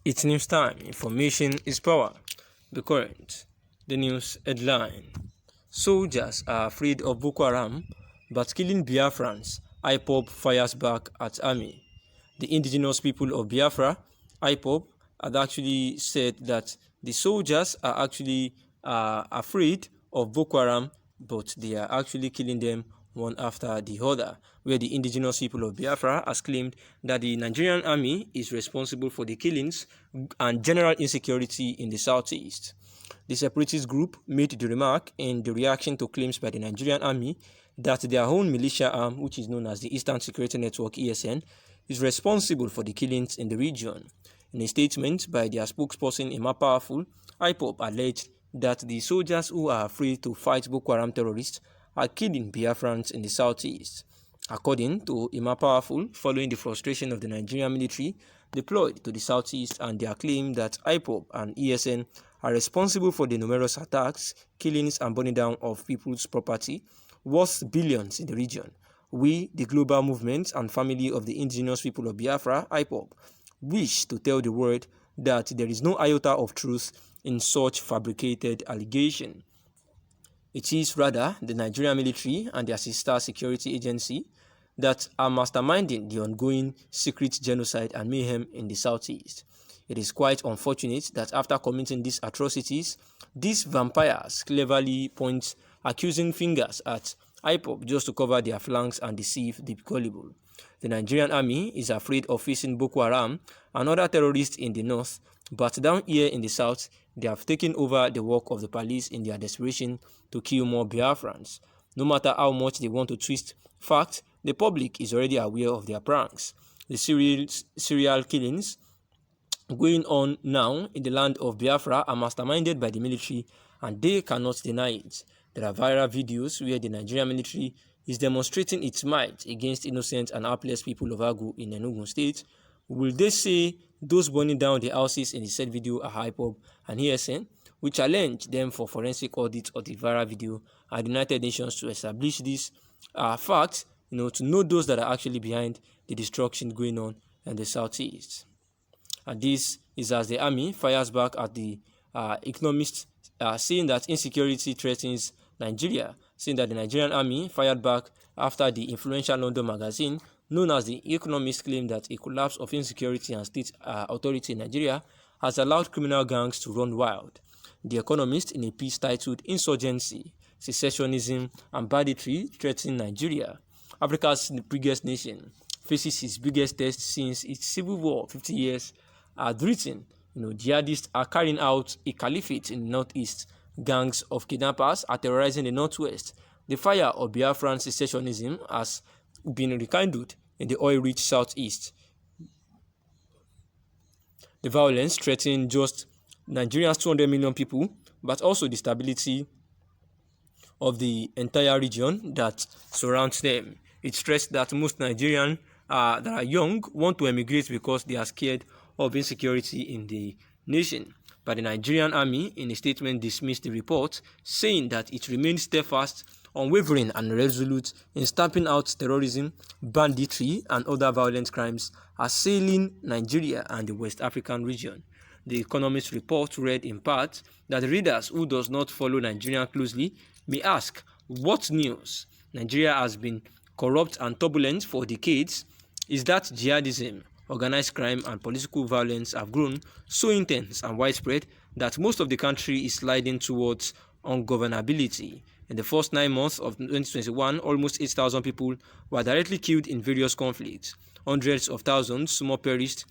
It's news time. Information is power. The current. The news headline. Soldiers are afraid of Boko Haram, but killing Biafrans. IPOB fires back at army. The indigenous people of Biafra, IPOB, had actually said that the soldiers are actually afraid of Boko Haram, but they are actually killing them one after the other, where the indigenous people of Biafra has claimed that the Nigerian army is responsible for the killings and general insecurity in the southeast. The separatist group made the remark in the reaction to claims by the Nigerian army that their own militia arm, which is known as the Eastern Security Network ESN, is responsible for the killings in the region. In a statement by their spokesperson Emma Powerful, IPOB alleged that the soldiers who are afraid to fight Boko Haram terrorists are killing Biafrans in the southeast. According to Emma Powerful, following the frustration of the Nigerian military deployed to the southeast and their claim that IPOB and ESN are responsible for the numerous attacks, killings and burning down of people's property worth billions in the region, we, the global movement and family of the indigenous people of Biafra, IPOB, wish to tell the world that there is no iota of truth in such fabricated allegation. It is rather the Nigerian military and their sister security agency that are masterminding the ongoing secret genocide and mayhem in the southeast. It is quite unfortunate that after committing these atrocities, these vampires cleverly point accusing fingers at IPOB just to cover their flanks and deceive the gullible. The Nigerian army is afraid of facing Boko Haram and other terrorists in the north, but down here in the south, they have taken over the work of the police in their desperation to kill more Biafrans. No matter how much they want to twist facts, the public is already aware of their pranks. The serial killings going on now in the land of Biafra are masterminded by the military, and they cannot deny it. There are viral videos where the Nigerian military is demonstrating its might against innocent and helpless people of Agu in Enugu State. Will they say those burning down the houses in the said video are IPOB and ESN? We challenge them for forensic audit of the viral video at the United Nations to establish these facts, to know those that are actually behind the destruction going on in the southeast. And this is as the army fires back at the economists, saying that insecurity threatens Nigeria, saying that the Nigerian army fired back after the influential London magazine known as The Economist claimed that a collapse of insecurity and state authority in Nigeria has allowed criminal gangs to run wild. The Economist, in a piece titled Insurgency, Secessionism and Banditry Threatening Nigeria, Africa's biggest nation, faces its biggest test since its civil war 50 years, had written, jihadists are carrying out a caliphate in the northeast. Gangs of kidnappers are terrorizing the northwest. The fire of Biafran secessionism has been rekindled in the oil-rich southeast. The violence threatening just Nigeria's 200 million people, but also the stability of the entire region that surrounds them. It stressed that most Nigerians that are young want to emigrate because they are scared of insecurity in the nation. But the Nigerian army, in a statement, dismissed the report, saying that it remains steadfast, unwavering and resolute in stamping out terrorism, banditry and other violent crimes assailing Nigeria and the West African region. The Economist report read in part that readers who does not follow Nigeria closely may ask, what news? Nigeria has been corrupt and turbulent for decades. Is that jihadism, organized crime and political violence have grown so intense and widespread that most of the country is sliding towards ungovernability? In the first 9 months of 2021, almost 8,000 people were directly killed in various conflicts. Hundreds of thousands more perished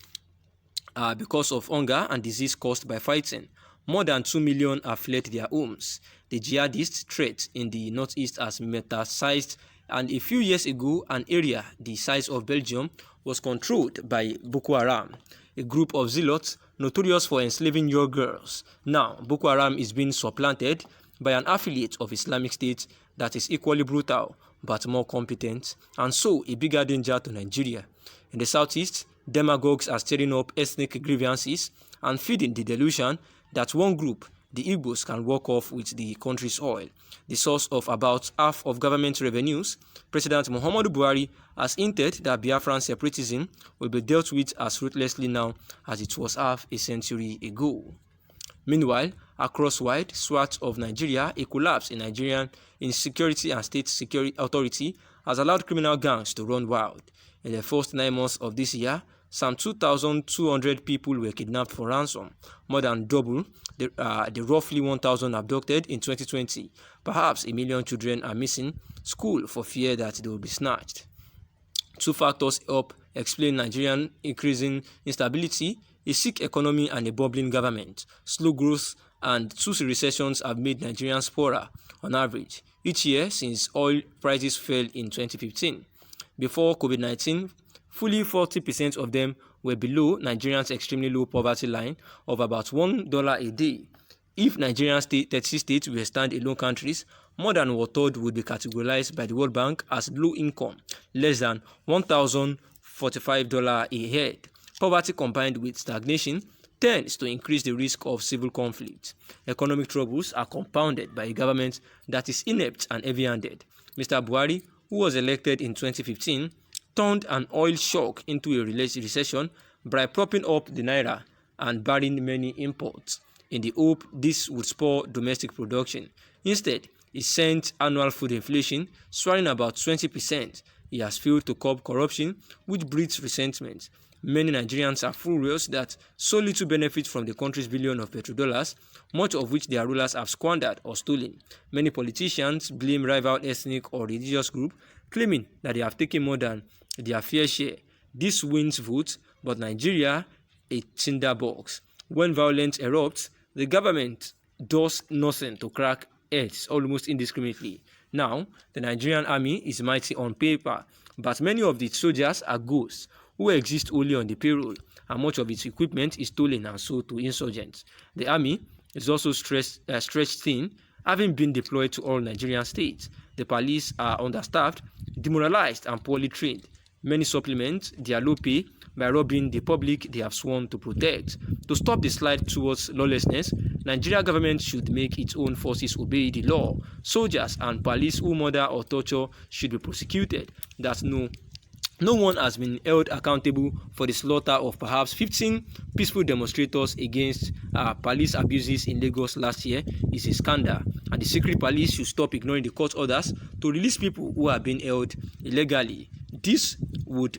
because of hunger and disease caused by fighting. More than 2 million have fled their homes. The jihadist threat in the northeast has metastasized, and a few years ago, an area the size of Belgium was controlled by Boko Haram, a group of zealots notorious for enslaving young girls. Now, Boko Haram is being supplanted by an affiliate of Islamic State that is equally brutal but more competent, and so a bigger danger to Nigeria. In the southeast, demagogues are stirring up ethnic grievances and feeding the delusion that one group, the Igbos can walk off with the country's oil, the source of about half of government revenues. President Muhammadu Buhari has hinted that Biafran separatism will be dealt with as ruthlessly now as it was half a century ago. Meanwhile, across wide swaths of Nigeria, a collapse in Nigerian insecurity and state security authority has allowed criminal gangs to run wild. In the first 9 months of this year, some 2,200 people were kidnapped for ransom, more than double the roughly 1,000 abducted in 2020. Perhaps 1 million children are missing school for fear that they will be snatched. Two factors help explain Nigerian increasing instability: a sick economy and a bubbling government. Slow growth and 2 recessions have made Nigerians poorer on average each year since oil prices fell in 2015. Before COVID-19, fully 40% of them were below Nigerians' extremely low poverty line of about $1 a day. If Nigeria's 30 states were stand-alone countries, more than 1/3 would be categorized by the World Bank as low income, less than $1,045 a head. Poverty combined with stagnation tends to increase the risk of civil conflict. Economic troubles are compounded by a government that is inept and heavy-handed. Mr. Buhari, who was elected in 2015, turned an oil shock into a recession by propping up the naira and barring many imports in the hope this would spur domestic production. Instead, he sent annual food inflation soaring about 20%. He has failed to curb corruption, which breeds resentment. Many Nigerians are furious that so little benefit from the country's billions of petrodollars, much of which their rulers have squandered or stolen. Many politicians blame rival ethnic or religious groups, claiming that they have taken more than their fair share. This wins votes, but Nigeria a tinderbox. When violence erupts, the government does nothing to crack heads almost indiscriminately. Now, the Nigerian army is mighty on paper, but many of its soldiers are ghosts who exist only on the payroll, and much of its equipment is stolen and sold to insurgents. The army is also stretched thin, having been deployed to all Nigerian states. The police are understaffed, demoralized, and poorly trained. Many supplement their low pay by robbing the public they have sworn to protect. To stop the slide towards lawlessness, Nigeria government should make its own forces obey the law. Soldiers and police who murder or torture should be prosecuted. No one has been held accountable for the slaughter of perhaps 15 peaceful demonstrators against police abuses in Lagos last year is a scandal, and the secret police should stop ignoring the court orders to release people who are being held illegally. This would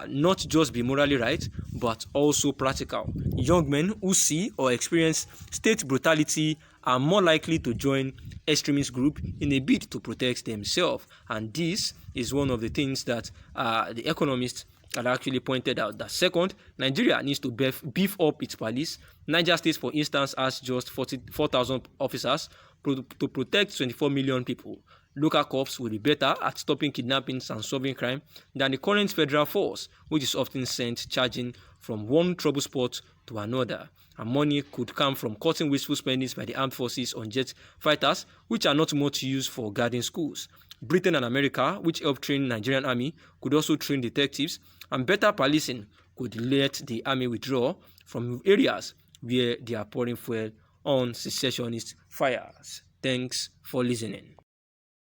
not just be morally right, but also practical. Young men who see or experience state brutality are more likely to join extremist group in a bid to protect themselves, and this is one of the things that the economists had actually pointed out. That second, Nigeria needs to beef up its police. Niger State, for instance, has just 44,000 officers to protect 24 million people. Local cops will be better at stopping kidnappings and solving crime than the current federal force, which is often sent charging from one trouble spot to another. And money could come from cutting wasteful spending by the armed forces on jet fighters, which are not much used for guarding schools. Britain and America, which help train Nigerian army, could also train detectives, and better policing could let the army withdraw from areas where they are pouring fuel on secessionist fires. Thanks for listening.